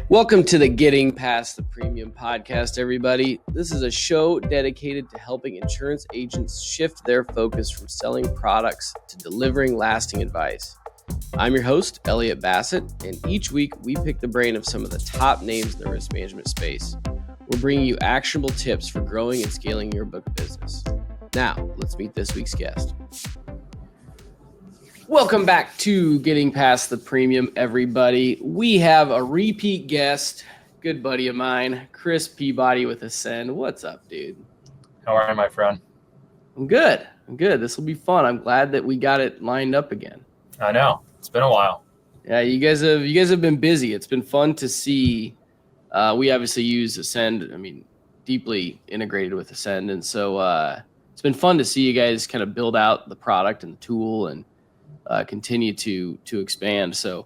Welcome to the Getting Past the Premium podcast, everybody. This is a show dedicated to helping insurance agents shift their focus from selling products to delivering lasting advice. I'm your host, Elliot Bassett, and each week we pick the brain of some of the top names in the risk management space. We're bringing you actionable tips for growing and scaling your book of business. Now, let's meet this week's guest. Welcome back to Getting Past the Premium, everybody. We have a repeat guest, good buddy of mine, Chris Peabody with Acsend. What's up, dude? How are you, my friend? I'm good. This will be fun. I'm glad that we got it lined up again. I know. It's been a while. Yeah, you guys have been busy. It's been fun to see. We obviously use Acsend, deeply integrated with Acsend. And so it's been fun to see you guys kind of build out the product and the tool and continue to expand. So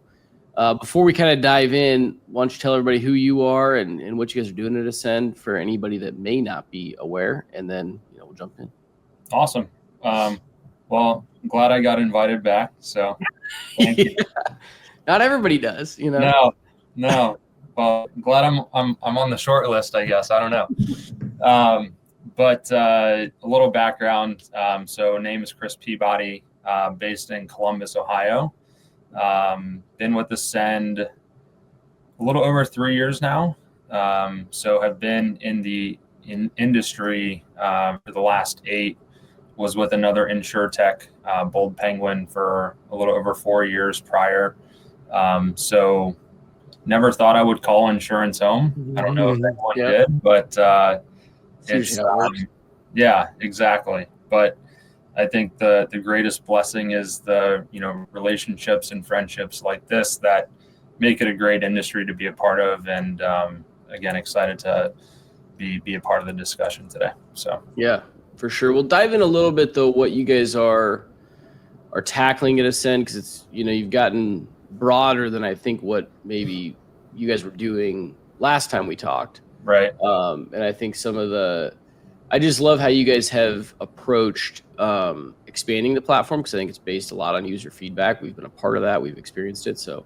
before we kind of dive in, why don't you tell everybody who you are and what you guys are doing at Acsend for anybody that may not be aware, and then we'll jump in. Awesome. Well, I'm glad I got invited back. So thank you. Not everybody does, No. Well, I'm glad I'm on the short list, I guess. I don't know. But a little background. So name is Chris Peabody. Based in Columbus, Ohio. Been with Acsend a little over 3 years now. So have been in the industry for the last 8. Was with another insurtech, Bold Penguin, for a little over 4 years prior. So never thought I would call insurance home. I don't know if anyone did, but it's yeah, exactly. But I think the greatest blessing is the relationships and friendships like this that make it a great industry to be a part of, and again, excited to be a part of the discussion today. So yeah, for sure. We'll dive in a little bit though what you guys are tackling at Acsend, because it's you've gotten broader than I think what maybe you guys were doing last time we talked. Right. And I think I just love how you guys have approached expanding the platform, because I think it's based a lot on user feedback. We've been a part of that. We've experienced it. So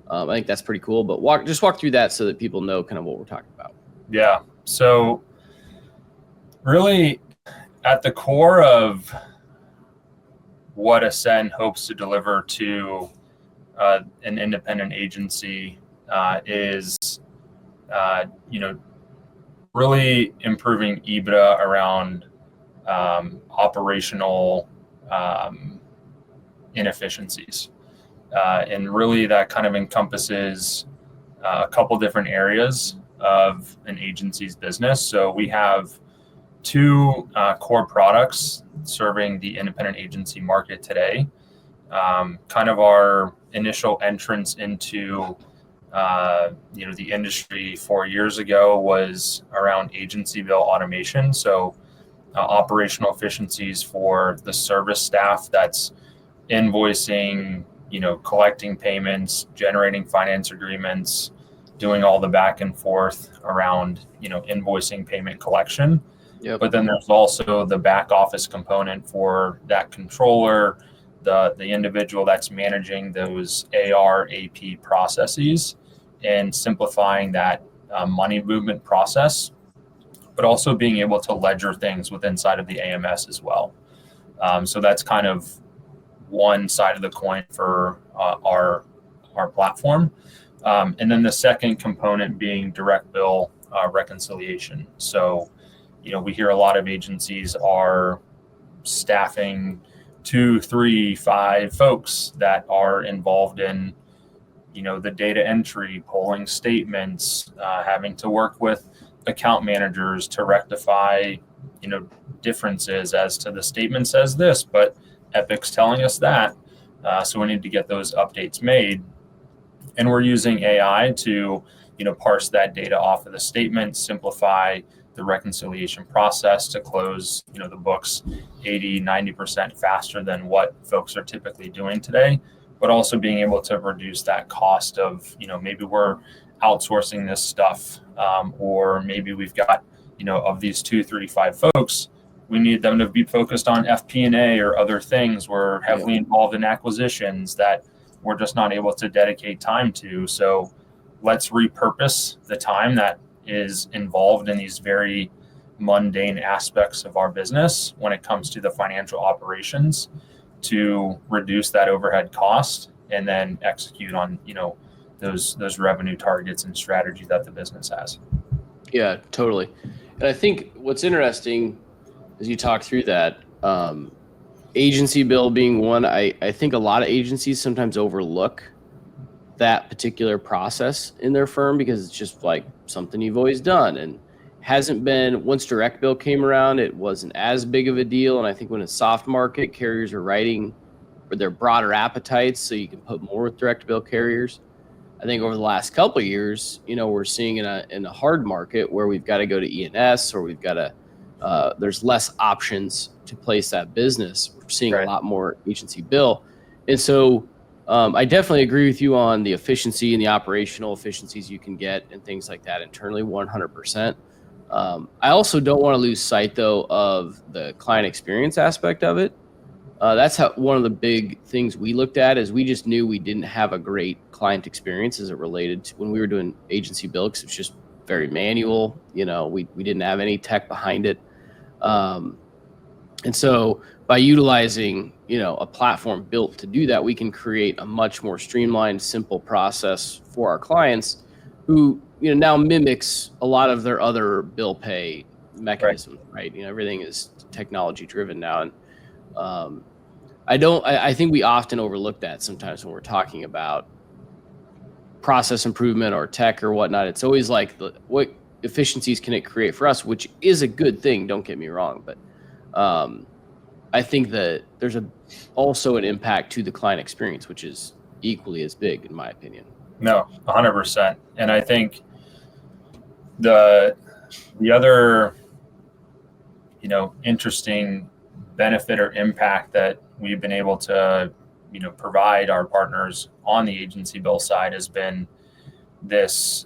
I think that's pretty cool. But walk through that so that people know kind of what we're talking about. Yeah. So really at the core of what Acsend hopes to deliver to an independent agency is, really improving EBITDA around operational inefficiencies. And really that kind of encompasses a couple different areas of an agency's business. So we have 2 core products serving the independent agency market today. Kind of our initial entrance into the industry 4 years ago was around agency bill automation. So operational efficiencies for the service staff that's invoicing, collecting payments, generating finance agreements, doing all the back and forth around, invoicing, payment collection. Yep. But then there's also the back office component for that controller, the individual that's managing those AR, AP processes, and simplifying that money movement process, but also being able to ledger things with inside of the AMS as well. So that's kind of one side of the coin for our platform. And then the second component being direct bill reconciliation. So, we hear a lot of agencies are staffing 2, 3, 5 folks that are involved in, the data entry, pulling statements, having to work with account managers to rectify, differences as to the statement says this, but Epic's telling us that. So we need to get those updates made. And we're using AI to, parse that data off of the statement, simplify the reconciliation process to close, the books 80, 90% faster than what folks are typically doing today, but also being able to reduce that cost of, maybe we're outsourcing this stuff, or maybe we've got, of these 2, 3, 5 folks, we need them to be focused on FP&A or other things. We're heavily involved in acquisitions that we're just not able to dedicate time to. So let's repurpose the time that is involved in these very mundane aspects of our business when it comes to the financial operations to reduce that overhead cost and then execute on, those revenue targets and strategy that the business has. Yeah, totally. And I think what's interesting as you talk through that, agency bill being one, I think a lot of agencies sometimes overlook that particular process in their firm because it's just like something you've always done and hasn't been. Once direct bill came around, it wasn't as big of a deal. And I think when it's soft market, carriers are writing for their broader appetites, so you can put more with direct bill carriers. I think over the last couple of years, we're seeing in a hard market where we've got to go to E&S or we've got to there's less options to place that business. We're seeing a lot more agency bill. And so I definitely agree with you on the efficiency and the operational efficiencies you can get and things like that internally, 100%. I also don't want to lose sight, though, of the client experience aspect of it. That's one of the big things we looked at is we just knew we didn't have a great client experience as it related to when we were doing agency bill because it's just very manual. We didn't have any tech behind it. And so by utilizing, a platform built to do that, we can create a much more streamlined, simple process for our clients who, now mimics a lot of their other bill pay mechanisms, right? Everything is technology driven now. And I think we often overlook that sometimes when we're talking about process improvement or tech or whatnot. It's always like what efficiencies can it create for us, which is a good thing. Don't get me wrong. But I think that there's also an impact to the client experience, which is equally as big, in my opinion. No, 100%. And I think the other, interesting benefit or impact that we've been able to, provide our partners on the agency bill side has been this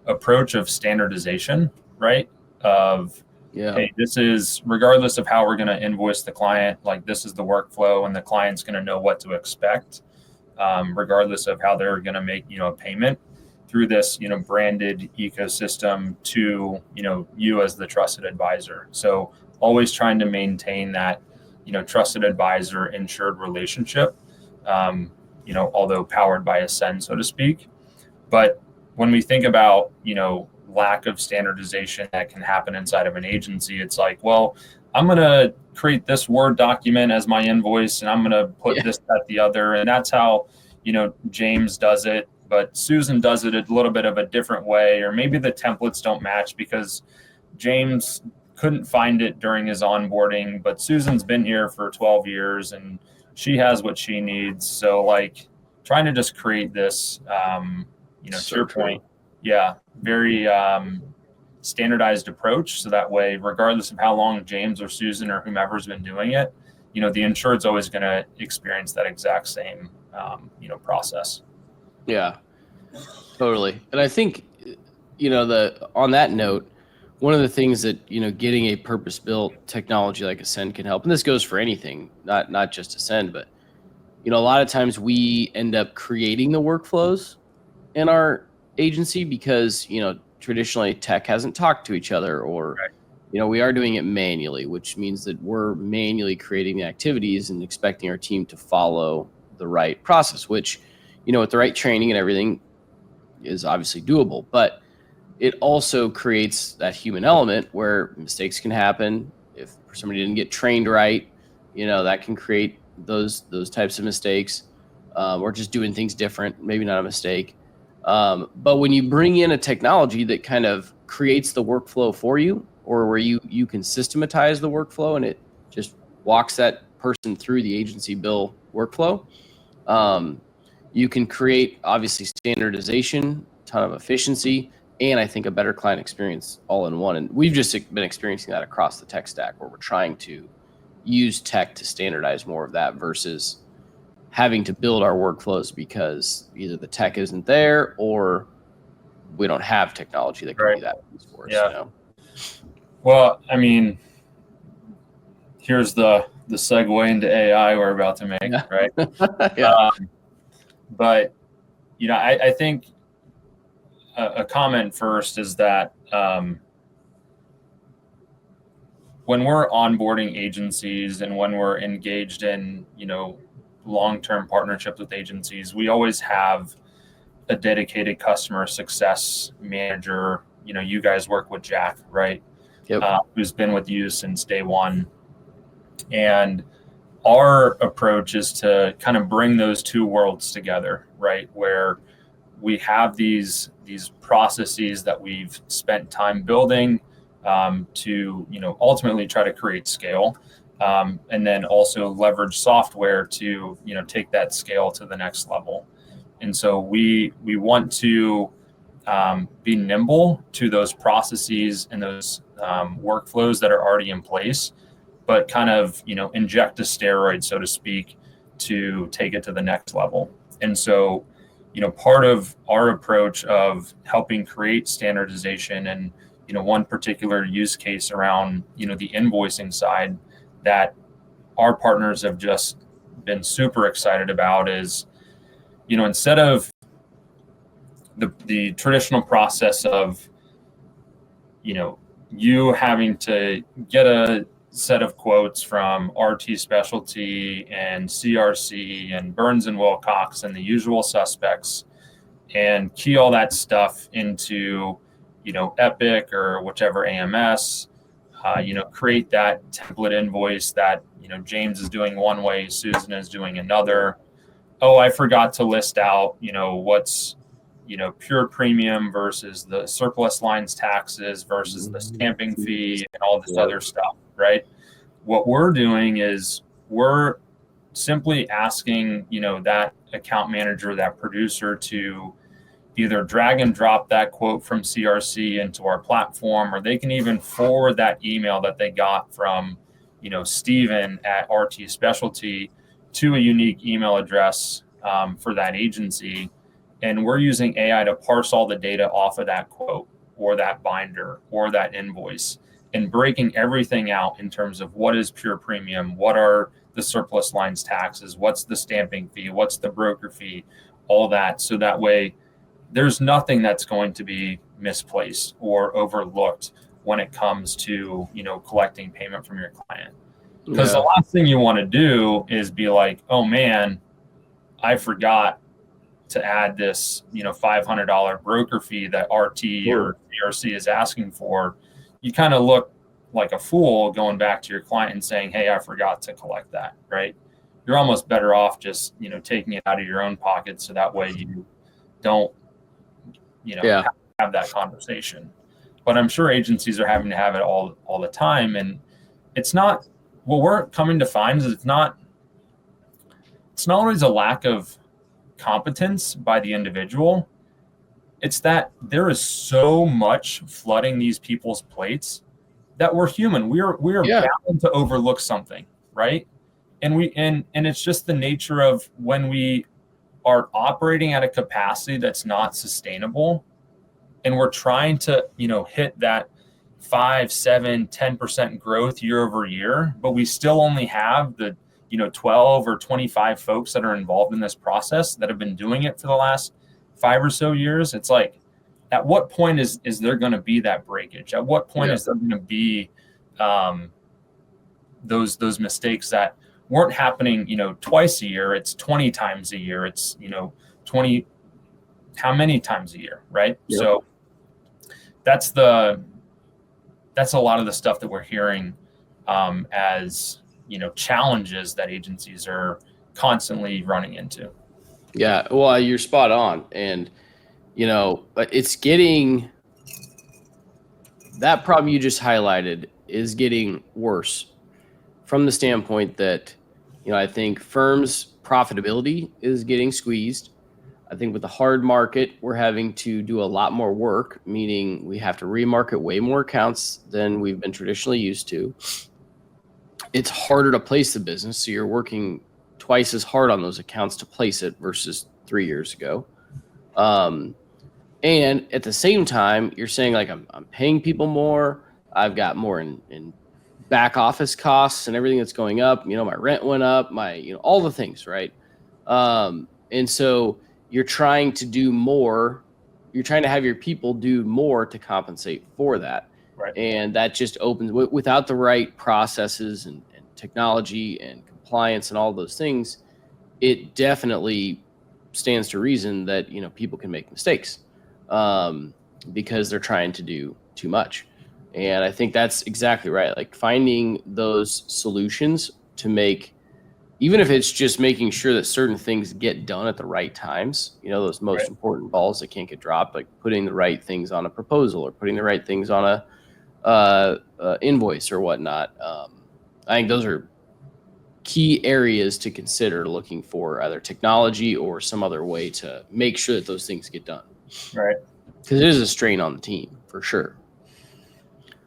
approach of standardization, right? Hey, this is regardless of how we're going to invoice the client, like this is the workflow and the client's going to know what to expect, regardless of how they're going to make, a payment through this, branded ecosystem to, you as the trusted advisor. So always trying to maintain that, trusted advisor insured relationship, although powered by Acsend, so to speak. But when we think about, lack of standardization that can happen inside of an agency, it's like, well, I'm going to create this Word document as my invoice and I'm going to put this, that, the other. And that's how, James does it. But Susan does it a little bit of a different way, or maybe the templates don't match because James couldn't find it during his onboarding, but Susan's been here for 12 years and she has what she needs. So like trying to just create this, to your point, very standardized approach. So that way, regardless of how long James or Susan or whomever's been doing it, the insured's always going to experience that exact same, process. Yeah, totally. And I think, on that note, one of the things that, getting a purpose-built technology like Acsend can help, and this goes for anything, not just Acsend, but, a lot of times we end up creating the workflows in our agency because, traditionally tech hasn't talked to each other or, we are doing it manually, which means that we're manually creating the activities and expecting our team to follow the right process, which, with the right training and everything is obviously doable, but it also creates that human element where mistakes can happen. If somebody didn't get trained right, that can create those types of mistakes, or just doing things different, maybe not a mistake. But when you bring in a technology that kind of creates the workflow for you, or where you can systematize the workflow and it just walks that person through the agency bill workflow, you can create obviously standardization, a ton of efficiency, and I think a better client experience all in one. And we've just been experiencing that across the tech stack where we're trying to use tech to standardize more of that versus having to build our workflows because either the tech isn't there or we don't have technology that can do that for us. Yeah. Well, I mean, here's the segue into AI we're about to make, right? Yeah. But, I think a comment first is that when we're onboarding agencies and when we're engaged in, long-term partnerships with agencies, we always have a dedicated customer success manager. You guys work with Jack, right? Yep. Who's been with you since day one. And our approach is to kind of bring those two worlds together, right? Where we have these processes that we've spent time building to ultimately try to create scale, and then also leverage software to take that scale to the next level. And so we want to be nimble to those processes and those workflows that are already in place, but kind of inject a steroid, so to speak, to take it to the next level. And so part of our approach of helping create standardization and one particular use case around the invoicing side that our partners have just been super excited about is instead of the traditional process of you having to get a set of quotes from RT Specialty and CRC and Burns and Wilcox and the usual suspects and key all that stuff into Epic or whichever AMS, create that template invoice that James is doing one way, Susan is doing another. Oh, I forgot to list out what's pure premium versus the surplus lines taxes versus the stamping fee and all this other stuff, right? What we're doing is we're simply asking that account manager, that producer, to either drag and drop that quote from CRC into our platform, or they can even forward that email that they got from Steven at RT Specialty to a unique email address for that agency. And we're using AI to parse all the data off of that quote or that binder or that invoice and breaking everything out in terms of what is pure premium, what are the surplus lines taxes, what's the stamping fee, what's the broker fee, all that. So that way there's nothing that's going to be misplaced or overlooked when it comes to, collecting payment from your client. Because the last thing you want to do is be like, oh man, I forgot to add this, $500 broker fee that RT or CRC is asking for. You kind of look like a fool going back to your client and saying, hey, I forgot to collect that, right? You're almost better off just, taking it out of your own pocket. So that way you don't, have that conversation. But I'm sure agencies are having to have it all the time. And it's not, what we're coming to find is it's not always a lack of competence by the individual. It's that there is so much flooding these people's plates that we're human. We are bound to overlook something, right? And it's just the nature of when we are operating at a capacity that's not sustainable, and we're trying to hit that 5, 7, 10% growth year over year, but we still only have the 12 or 25 folks that are involved in this process that have been doing it for the last 5 or so years. It's like, at what point is there going to be that breakage? At what point is there going to be those mistakes that weren't happening, twice a year? It's 20 times a year. It's 20, how many times a year, right? Yep. So that's a lot of the stuff that we're hearing as challenges that agencies are constantly running into. Yeah, well, you're spot on. And, it's getting, that problem you just highlighted is getting worse from the standpoint that, I think firms' profitability is getting squeezed. I think with the hard market, we're having to do a lot more work, meaning we have to remarket way more accounts than we've been traditionally used to. It's harder to place the business, so you're working twice as hard on those accounts to place it versus 3 years ago. And at the same time, you're saying like I'm paying people more. I've got more in back office costs and everything that's going up. My rent went up. My all the things, right? And so you're trying to do more. you're trying to have your people do more to compensate for that. Right. And that just opens, without the right processes and technology and compliance and all those things, it definitely stands to reason that, you know, people can make mistakes because they're trying to do too much. And I think that's exactly right. Like finding those solutions to make, even if it's just making sure that certain things get done at the right times, you know, those most important balls that can't get dropped, like putting the right things on a proposal or putting the right things on a invoice or whatnot. I think those are key areas to consider looking for either technology or some other way to make sure that those things get done. Right. Because it is a strain on the team for sure.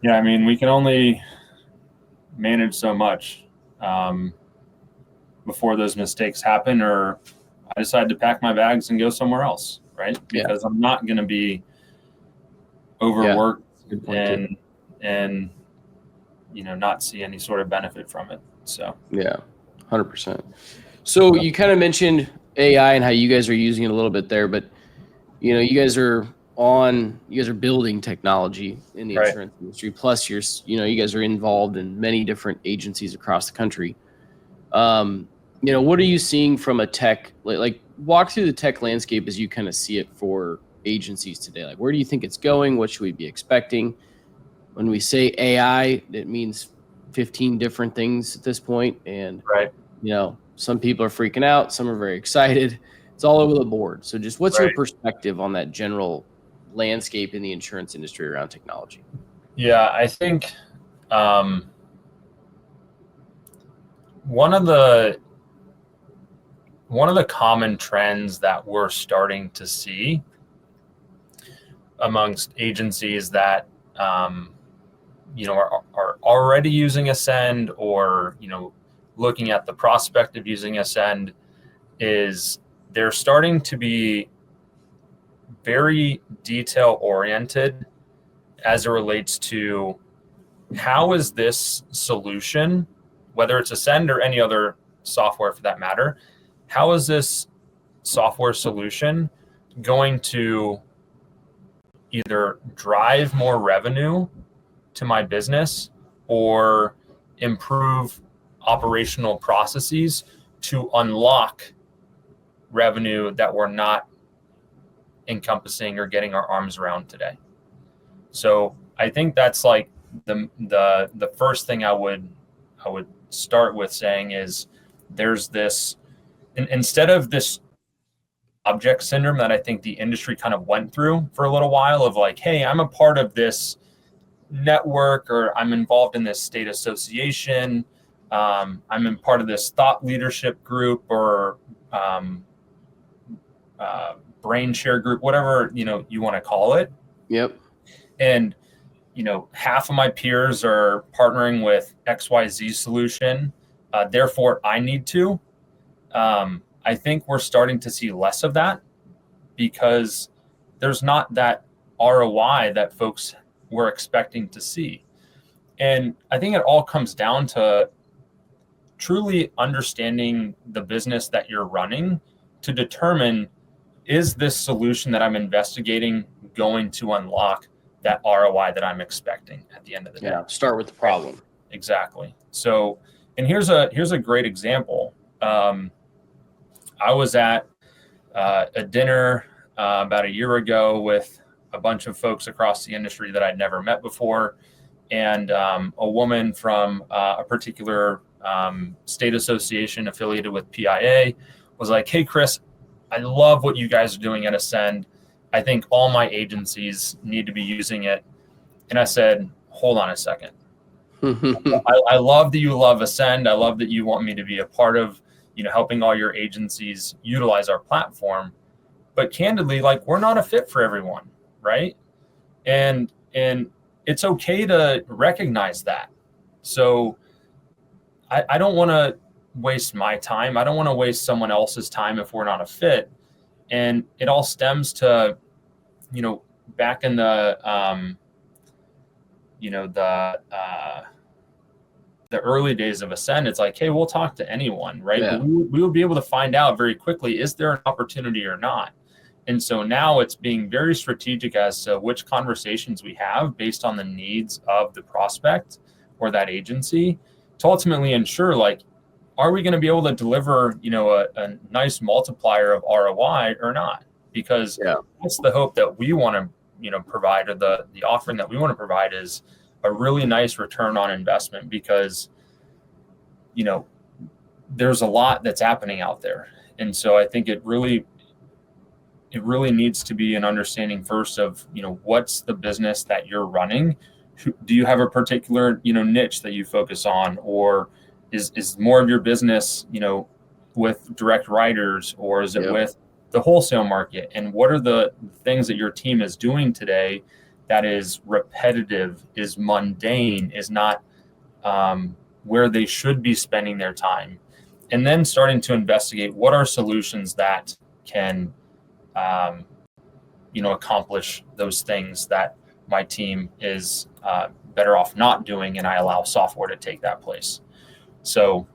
Yeah, I mean, we can only manage so much before those mistakes happen, or I decide to pack my bags and go somewhere else, right? Because I'm not going to be overworked and you know, not see any sort of benefit from it. So yeah, 100%. So you kind of mentioned AI and how you guys are using it a little bit there, but you know, you guys are building technology in the insurance industry. Plus, you guys are involved in many different agencies across the country. You know, what are you seeing from a tech, like walk through the tech landscape as you kind of see it for agencies today? Like, where do you think it's going? What should we be expecting? When we say AI, it means 15 different things at this point. And, you know, some people are freaking out. Some are very excited. It's all over the board. So just what's your perspective on that general landscape in the insurance industry around technology? Yeah, I think one of the common trends that we're starting to see amongst agencies that you know, are already using Acsend, or you know, looking at the prospect of using Acsend, is they're starting to be very detail oriented as it relates to how is this solution, whether it's Acsend or any other software for that matter, how is this software solution going to either drive more revenue to my business or improve operational processes to unlock revenue that we're not encompassing or getting our arms around today. So I think that's like the first thing I would start with saying is there's this, instead of this object syndrome that I think the industry kind of went through for a little while of like, hey, I'm a part of this network, or I'm involved in this state association, I'm in part of this thought leadership group, or brain share group, whatever, you know, you want to call it. Yep. And, you know, half of my peers are partnering with XYZ solution. Therefore I need to, I think we're starting to see less of that because there's not that ROI that folks were expecting to see. And I think it all comes down to truly understanding the business that you're running to determine, is this solution that I'm investigating going to unlock that ROI that I'm expecting at the end of the day? Yeah, start with the problem. Exactly. So, and here's a great example. I was at a dinner about a year ago with a bunch of folks across the industry that I'd never met before. And a woman from a particular state association affiliated with PIA was like, hey, Chris, I love what you guys are doing at Acsend. I think all my agencies need to be using it. And I said, hold on a second. I love that you love Acsend. I love that you want me to be a part of, you know, helping all your agencies utilize our platform. But candidly, like, we're not a fit for everyone, right? And it's okay to recognize that. So I don't want to waste my time. I don't want to waste someone else's time if we're not a fit. And it all stems to, you know, back in the, you know, the early days of Acsend, it's like, hey, we'll talk to anyone, right? Yeah. But we will be able to find out very quickly, is there an opportunity or not? And so now it's being very strategic as to which conversations we have based on the needs of the prospect or that agency to ultimately ensure, like, are we going to be able to deliver, a nice multiplier of ROI or not? Because that's the hope that we want to, provide, or the offering that we want to provide is a really nice return on investment, because, there's a lot that's happening out there. And so I think it really needs to be an understanding first of, what's the business that you're running? Do you have a particular, niche that you focus on, or is more of your business, with direct writers, or is it with the wholesale market? And what are the things that your team is doing today that is repetitive, is mundane, is not where they should be spending their time? And then starting to investigate what are solutions that can, accomplish those things that my team is better off not doing, and I allow software to take that place. So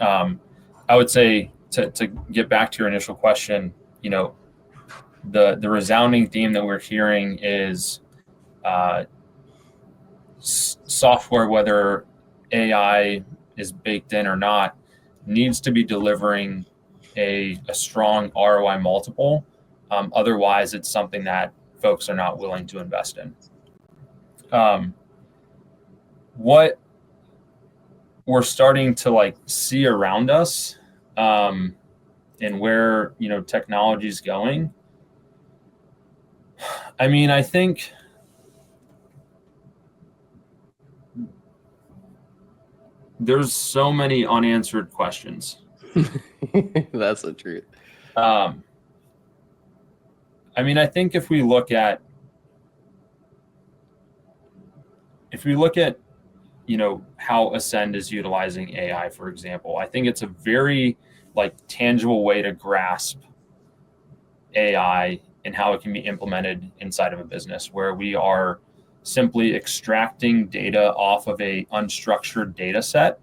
I would say, to get back to your initial question, the resounding theme that we're hearing is software, whether AI is baked in or not, needs to be delivering a strong ROI multiple. Otherwise, it's something that folks are not willing to invest in. What we're starting to see around us, and where technology is going. I mean, I think there's so many unanswered questions. That's the truth. I mean, I think if we look at how Acsend is utilizing AI, for example, I think it's a very tangible way to grasp AI and how it can be implemented inside of a business, where we are simply extracting data off of a unstructured data set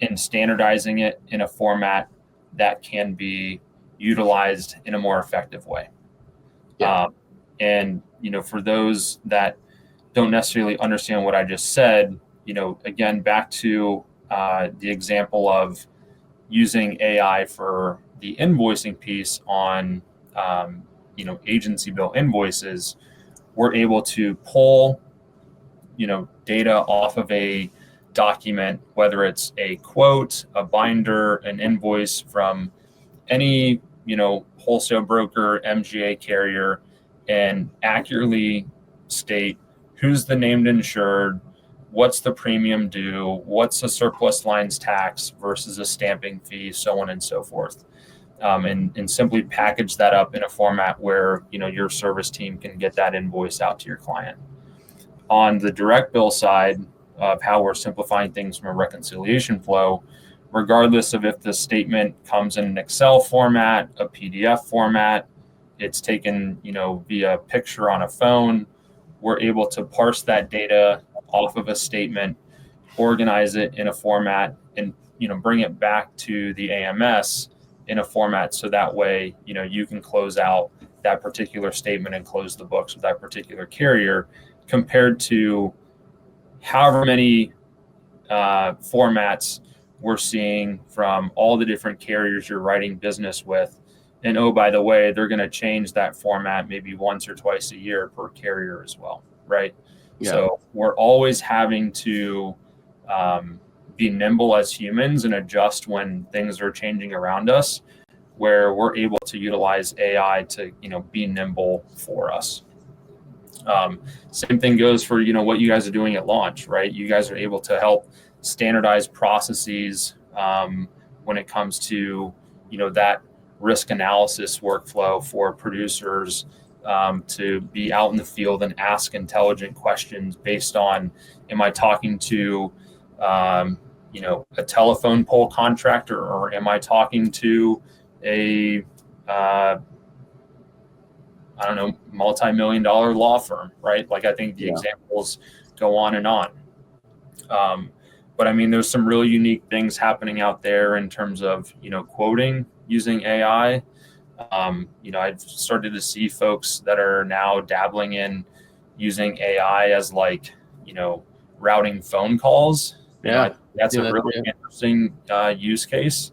and standardizing it in a format that can be utilized in a more effective way. And for those that don't necessarily understand what I just said, again, back to the example of using AI for the invoicing piece on, agency bill invoices, we're able to pull, data off of a document, whether it's a quote, a binder, an invoice from any, wholesale broker, MGA carrier, and accurately state who's the named insured, what's the premium due, what's the surplus lines tax versus a stamping fee, so on and so forth. And simply package that up in a format where, your service team can get that invoice out to your client. On the direct bill side of how we're simplifying things from a reconciliation flow, regardless of if the statement comes in an Excel format, a PDF format, it's taken, via picture on a phone, we're able to parse that data off of a statement, organize it in a format, and, bring it back to the AMS in a format, so that way, you can close out that particular statement and close the books with that particular carrier, compared to however many formats we're seeing from all the different carriers you're writing business with. And oh, by the way, they're going to change that format maybe once or twice a year per carrier as well, right? Yeah. So we're always having to be nimble as humans and adjust when things are changing around us, where we're able to utilize AI to, be nimble for us. Same thing goes for, what you guys are doing at launch, right? You guys are able to help standardize processes when it comes to, that risk analysis workflow for producers to be out in the field and ask intelligent questions based on, am I talking to, a telephone pole contractor, or am I talking to a, multi-million-dollar law firm, right? I think the examples go on and on. But I mean, there's some really unique things happening out there in terms of, quoting using AI. I've started to see folks that are now dabbling in using AI as like, routing phone calls. Yeah. That's a really interesting use case.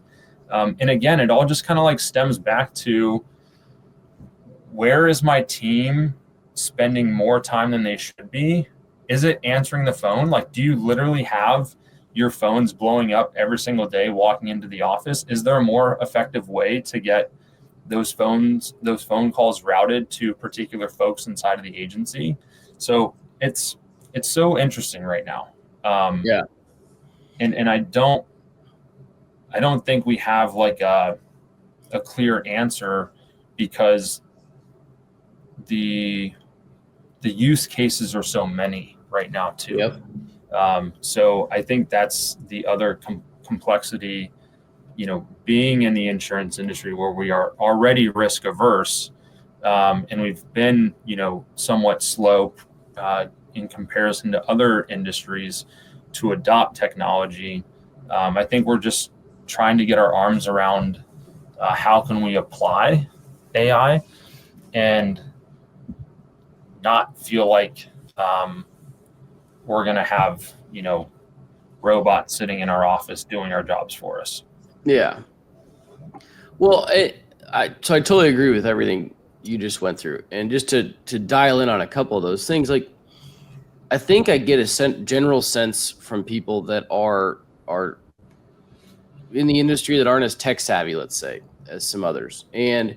And again, it all just kind of like stems back to, where is my team spending more time than they should be? Is it answering the phone? Like, do you literally have your phones blowing up every single day walking into the office? Is there a more effective way to get those phone calls routed to particular folks inside of the agency? So it's so interesting right now. Yeah. And I don't think we have like a clear answer, because the use cases are so many right now too. Yep. So I think that's the other complexity, being in the insurance industry where we are already risk averse, and we've been, somewhat slow in comparison to other industries to adopt technology. I think we're just trying to get our arms around how can we apply AI and not feel like we're going to have, robots sitting in our office doing our jobs for us. Yeah. Well, I totally agree with everything you just went through. And just to dial in on a couple of those things, like, I think I get a general sense from people that are in the industry that aren't as tech savvy, let's say, as some others. And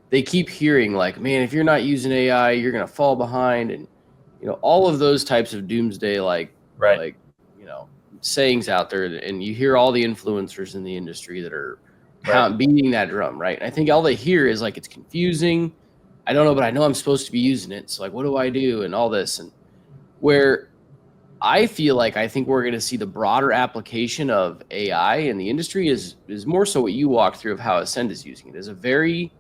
they keep hearing like, man, if you're not using AI, you're going to fall behind. And, all of those types of doomsday, like sayings out there. And you hear all the influencers in the industry that are beating that drum, right? And I think all they hear is like, it's confusing. I don't know, but I know I'm supposed to be using it. So like, what do I do? And all this. And where I feel like I think we're going to see the broader application of AI in the industry is more so what you walked through of how Acsend is using it as a very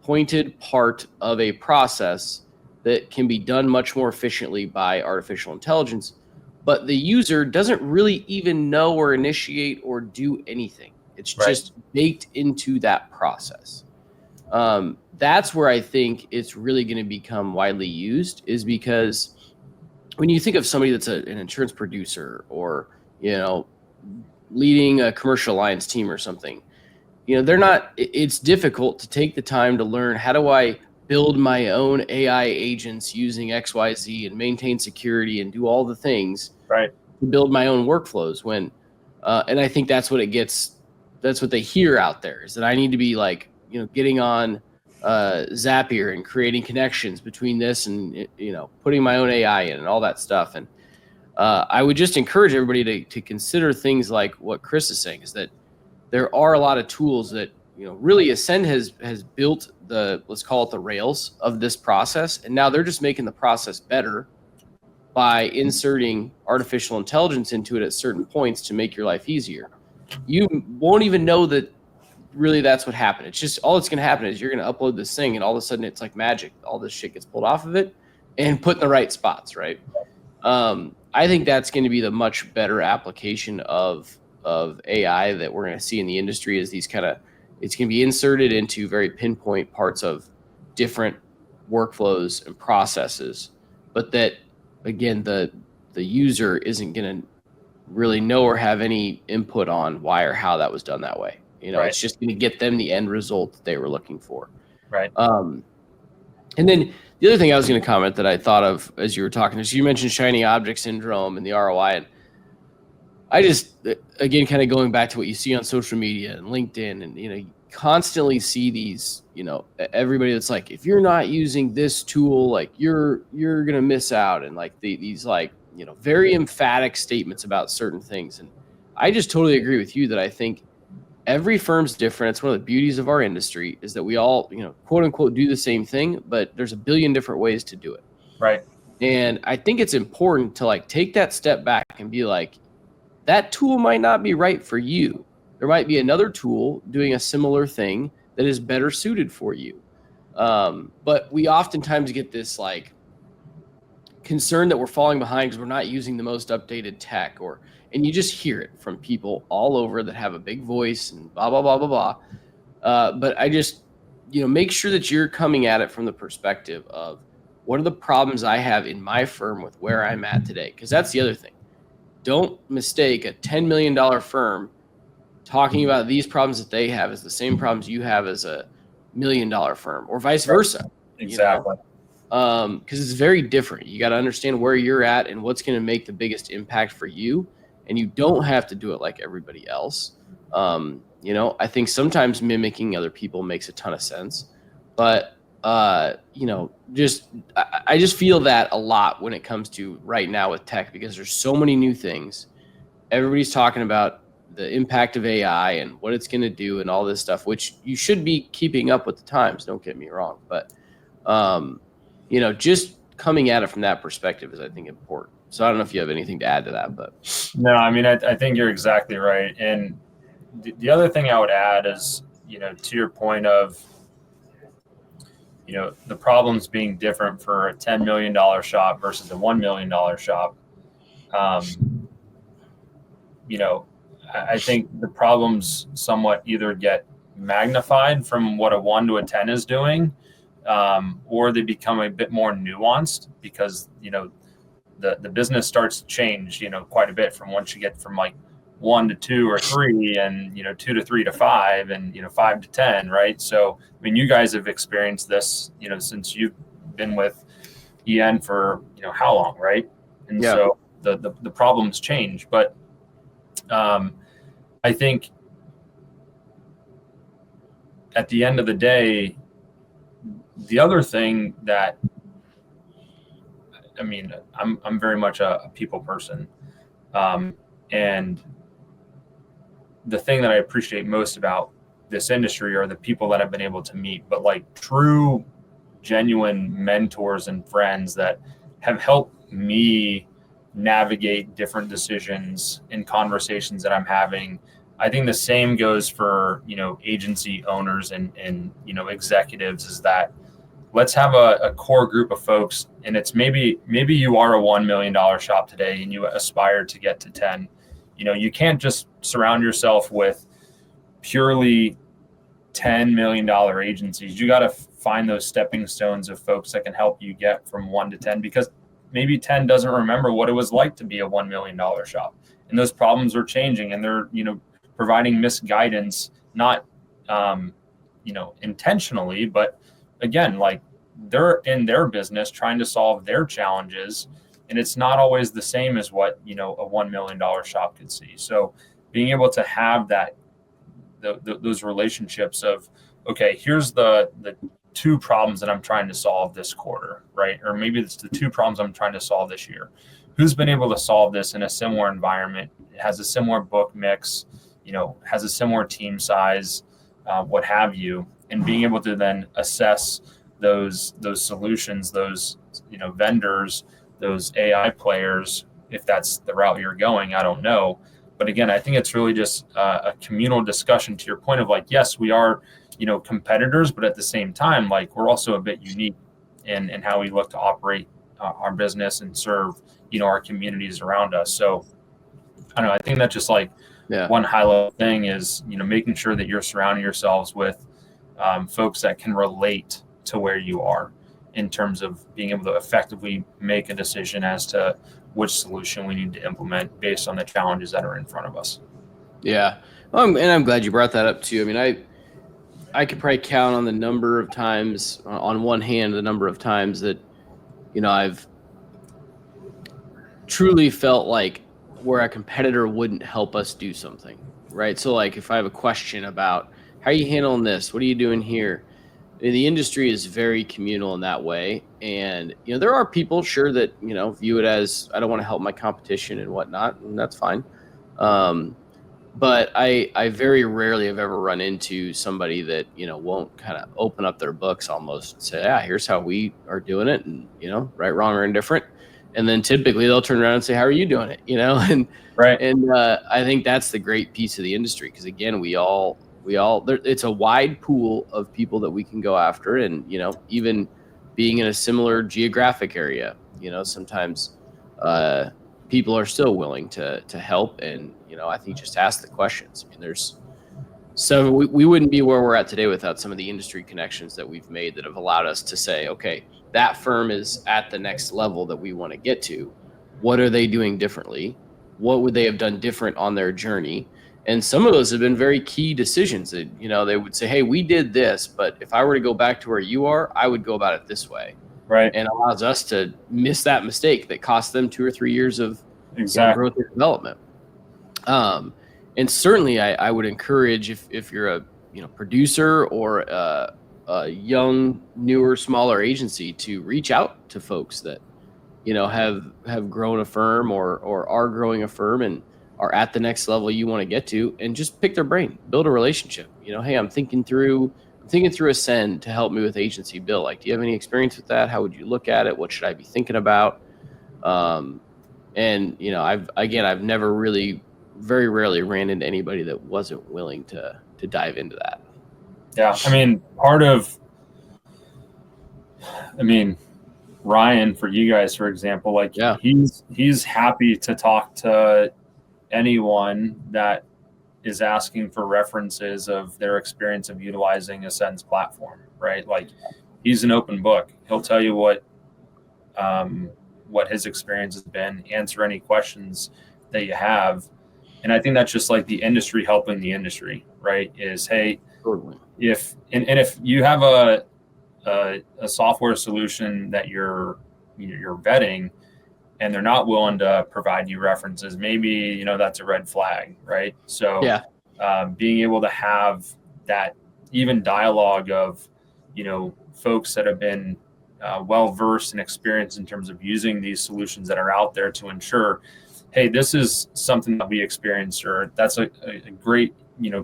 pointed part of a process that can be done much more efficiently by artificial intelligence, but the user doesn't really even know or initiate or do anything. It's just baked into that process. That's where I think it's really going to become widely used, is because when you think of somebody that's an insurance producer or, leading a commercial alliance team or something, it's difficult to take the time to learn, how do I build my own AI agents using XYZ and maintain security and do all the things to build my own workflows when, and I think that's what they hear out there, is that I need to be like, getting on Zapier and creating connections between this and, putting my own AI in and all that stuff. And I would just encourage everybody to consider things like what Chris is saying, is that there are a lot of tools that, really Acsend has built let's call it the rails of this process. And now they're just making the process better by inserting artificial intelligence into it at certain points to make your life easier. You won't even know that really that's what happened. It's just, all that's going to happen is you're going to upload this thing and all of a sudden it's like magic. All this shit gets pulled off of it and put in the right spots, right? I think that's going to be the much better application of AI that we're going to see in the industry, is these it's going to be inserted into very pinpoint parts of different workflows and processes, but that, again, the user isn't going to really know or have any input on why or how that was done that way. It's just going to get them the end result that they were looking for. Right. And then the other thing I was going to comment that I thought of as you were talking is, you mentioned shiny object syndrome and the ROI. And I just, again, kind of going back to what you see on social media and LinkedIn, and, you constantly see these, everybody that's like, if you're not using this tool, like you're going to miss out. And like these like, very emphatic statements about certain things. And I just totally agree with you that I think every firm's different. It's one of the beauties of our industry, is that we all, quote unquote, do the same thing, but there's a billion different ways to do it. Right. And I think it's important to like take that step back and be like, that tool might not be right for you. There might be another tool doing a similar thing that is better suited for you. But we oftentimes get this like concern that we're falling behind because we're not using the most updated tech, and you just hear it from people all over that have a big voice and blah, blah, blah, blah, blah. But make sure that you're coming at it from the perspective of what are the problems I have in my firm with where I'm at today? Because that's the other thing. Don't mistake a $10 million firm talking about these problems that they have as the same problems you have as a $1 million firm, or vice versa. Exactly. Because it's very different. You got to understand where you're at and what's going to make the biggest impact for you. And you don't have to do it like everybody else. I think sometimes mimicking other people makes a ton of sense, but I just feel that a lot when it comes to right now with tech, because there's so many new things. Everybody's talking about the impact of AI and what it's going to do and all this stuff, which you should be keeping up with the times. Don't get me wrong, but just coming at it from that perspective is, I think, important. So I don't know if you have anything to add to that, but no, I mean, I think you're exactly right. And the other thing I would add is, to your point of, the problems being different for a $10 million shop versus a $1 million shop. I think the problems somewhat either get magnified from what a 1 to a 10 is doing, or they become a bit more nuanced because, the business starts to change, quite a bit from once you get from like 1 to 2 or 3 and, 2 to 3 to 5 and, 5 to 10. Right. So, I mean, you guys have experienced this, since you've been with EN for, how long. Right. And so the problems change, but, I think at the end of the day, the other thing that, I mean, I'm very much a people person. And the thing that I appreciate most about this industry are the people that I've been able to meet, but like true, genuine mentors and friends that have helped me navigate different decisions and conversations that I'm having. I think the same goes for, agency owners and executives, is that let's have a core group of folks. And it's maybe you are a $1 million shop today and you aspire to get to 10. You can't just surround yourself with purely $10 million agencies. You got to find those stepping stones of folks that can help you get from 1 to 10, because maybe 10 doesn't remember what it was like to be a $1 million shop. And those problems are changing, and they're, providing misguidance, not, intentionally, but again, like they're in their business trying to solve their challenges. And it's not always the same as what, a $1 million shop could see. So being able to have those relationships of, okay, here's the 2 problems that I'm trying to solve this quarter, right? Or maybe it's the 2 problems I'm trying to solve this year. Who's been able to solve this in a similar environment, has a similar book mix, has a similar team size, what have you, and being able to then assess those solutions, those, vendors, those AI players, if that's the route you're going, I don't know. But again, I think it's really just a communal discussion, to your point of like, yes, we are, competitors, but at the same time, like we're also a bit unique in how we look to operate our business and serve, our communities around us. So I don't know, I think that's just like one high level thing is, making sure that you're surrounding yourselves with folks that can relate to where you are in terms of being able to effectively make a decision as to which solution we need to implement based on the challenges that are in front of us. Yeah. And I'm glad you brought that up too. I mean, I could probably count on the number of times, on one hand, the number of times that, I've truly felt like where a competitor wouldn't help us do something, right? So like if I have a question about how are you handling this? What are you doing here? The industry is very communal in that way. And, there are people, sure, that, view it as, I don't want to help my competition and whatnot, and that's fine. But I very rarely have ever run into somebody that, won't kind of open up their books almost and say, here's how we are doing it. And, right, wrong, or indifferent. And then typically they'll turn around and say, how are you doing it? And right. And I think that's the great piece of the industry. Because again, it's a wide pool of people that we can go after. And, even being in a similar geographic area, sometimes people are still willing to help. And, I think just ask the questions. I mean, So we wouldn't be where we're at today without some of the industry connections that we've made that have allowed us to say, okay, that firm is at the next level that we want to get to. What are they doing differently? What would they have done different on their journey? And some of those have been very key decisions that, you know, they would say, hey, we did this, but if I were to go back to where you are, I would go about it this way. Right. And allows us to miss that mistake that cost them 2 or 3 years of growth and development. And certainly I would encourage if you're a producer or a young, newer, smaller agency to reach out to folks that have grown a firm or are growing a firm and are at the next level you want to get to, and just pick their brain, build a relationship. Hey, I'm thinking through Acsend to help me with agency build. Like, do you have any experience with that? How would you look at it? What should I be thinking about? And I've never really, very rarely ran into anybody that wasn't willing to dive into that. Yeah. Ryan, for you guys, for example, he's happy to talk to anyone that is asking for references of their experience of utilizing Acsend's platform, right? Like, he's an open book. He'll tell you what his experience has been, answer any questions that you have. And I think that's just like the industry helping the industry, right? Is, hey, totally. if you have a software solution that you're vetting and they're not willing to provide you references, maybe, that's a red flag, right? So being able to have that even dialogue of, folks that have been well-versed and experienced in terms of using these solutions that are out there to ensure, hey, this is something that we experienced, or that's a great,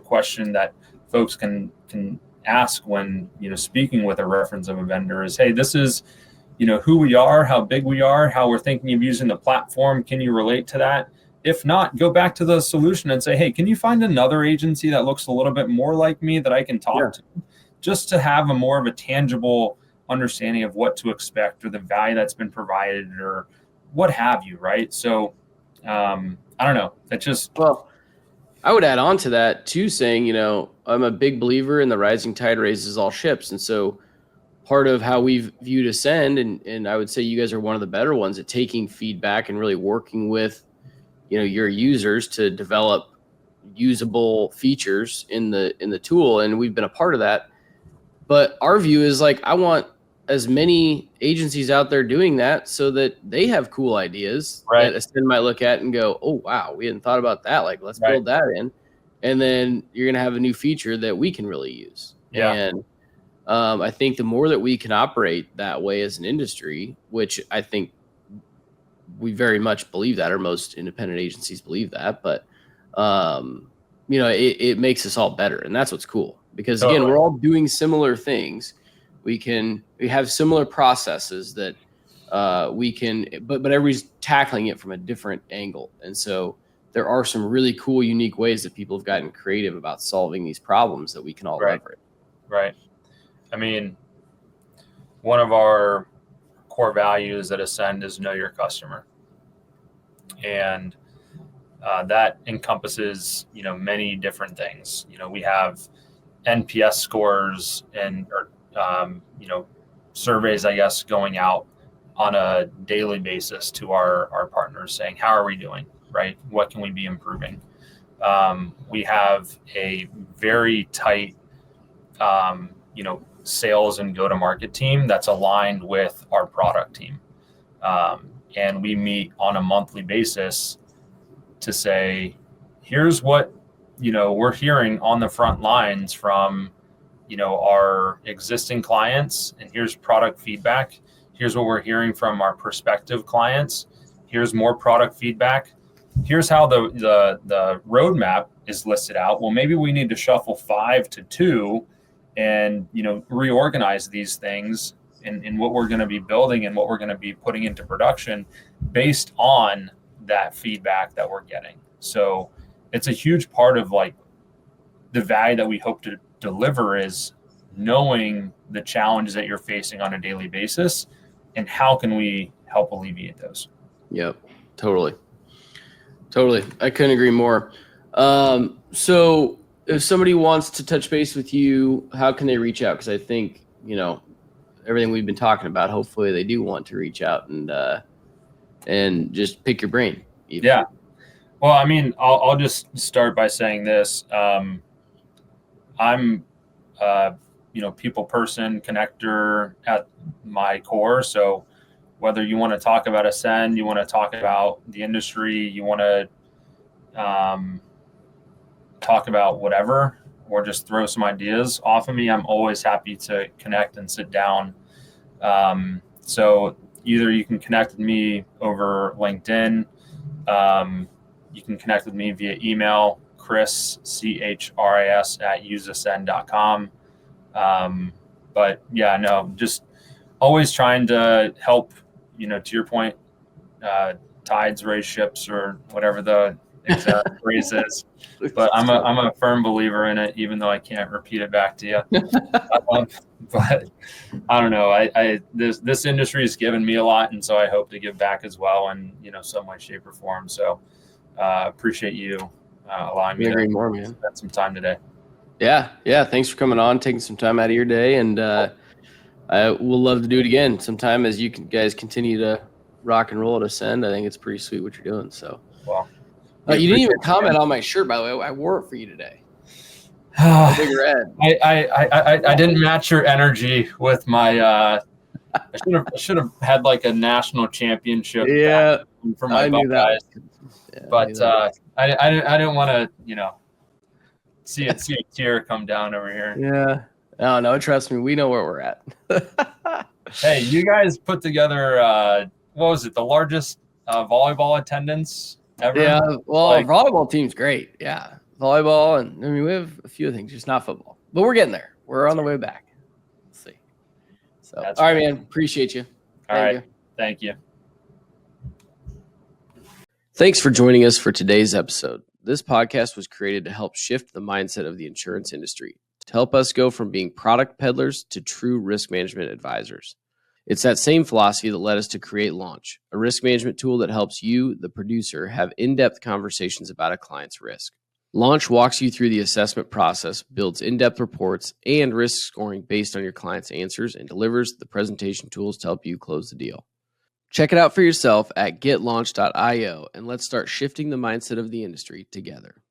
question that folks can ask when, speaking with a reference of a vendor is, hey, this is, who we are, how big we are, how we're thinking of using the platform. Can you relate to that? If not, go back to the solution and say, hey, can you find another agency that looks a little bit more like me that I can talk to, just to have a more of a tangible understanding of what to expect or the value that's been provided or what have you, right? So I don't know. That just... Well, I would add on to that too, saying, I'm a big believer in the rising tide raises all ships. And so part of how we've viewed Acsend, and I would say you guys are one of the better ones at taking feedback and really working with, your users to develop usable features in the tool. And we've been a part of that. But our view is like, I want as many agencies out there doing that so that they have cool ideas that Acsend might look at and go, oh, wow, we hadn't thought about that. Like, let's build that in. And then you're going to have a new feature that we can really use. Yeah. And I think the more that we can operate that way as an industry, which I think we very much believe that, or most independent agencies believe that, but it makes us all better. And that's what's cool. Because again, we're all doing similar things. We have similar processes that we can, but everybody's tackling it from a different angle. And so there are some really cool, unique ways that people have gotten creative about solving these problems that we can all leverage. Right. I mean, one of our core values at Acsend is know your customer. And that encompasses, many different things. We have NPS scores and surveys, I guess, going out on a daily basis to our partners saying, how are we doing, right? What can we be improving? We have a very tight, sales and go-to-market team that's aligned with our product team. And we meet on a monthly basis to say, here's what, we're hearing on the front lines from, our existing clients, and here's product feedback. Here's what we're hearing from our prospective clients. Here's more product feedback. Here's how the roadmap is listed out. Well, maybe we need to shuffle 5 to 2 and, reorganize these things in what we're going to be building and what we're going to be putting into production based on that feedback that we're getting. So it's a huge part of like the value that we hope to deliver is knowing the challenges that you're facing on a daily basis and how can we help alleviate those. Yep. Totally. I couldn't agree more. So if somebody wants to touch base with you, how can they reach out? Because I think, everything we've been talking about, hopefully they do want to reach out and just pick your brain. Even. Yeah. Well, I mean, I'll just start by saying this. I'm, people person, connector at my core. So whether you want to talk about Acsend, you want to talk about the industry, you want to talk about whatever, or just throw some ideas off of me, I'm always happy to connect and sit down. So either you can connect with me over LinkedIn, you can connect with me via email, Chris, CHRIS @useascend.com. But yeah, no, just always trying to help, to your point, tides raise ships, or whatever the exact phrase is. But I'm a firm believer in it, even though I can't repeat it back to you. But I don't know. This industry has given me a lot, and so I hope to give back as well in some way, shape, or form. So appreciate you allowing me to spend some time today. Yeah. Thanks for coming on, taking some time out of your day, and I will love to do it again sometime as you guys continue to rock and roll at Acsend. I think it's pretty sweet what you're doing. So, well, you didn't even comment on my shirt, by the way. I wore it for you today. Big red. I didn't match your energy with my. I should have had like a national championship. Yeah, for my Buckeyes. Yeah, but I didn't want to see a tear come down over here. Yeah. No, trust me, we know where we're at. Hey, you guys put together what was it? The largest volleyball attendance ever? Yeah. Well, our volleyball team's great. Yeah. Volleyball, and I mean, we have a few things, just not football, but we're getting there. We're on the way back. Let's see. So, all right, man. Appreciate you. Thank you. Thanks for joining us for today's episode. This podcast was created to help shift the mindset of the insurance industry, to help us go from being product peddlers to true risk management advisors. It's that same philosophy that led us to create Launch, a risk management tool that helps you, the producer, have in-depth conversations about a client's risk. Launch walks you through the assessment process, builds in-depth reports and risk scoring based on your client's answers, and delivers the presentation tools to help you close the deal. Check it out for yourself at getlaunch.io, and let's start shifting the mindset of the industry together.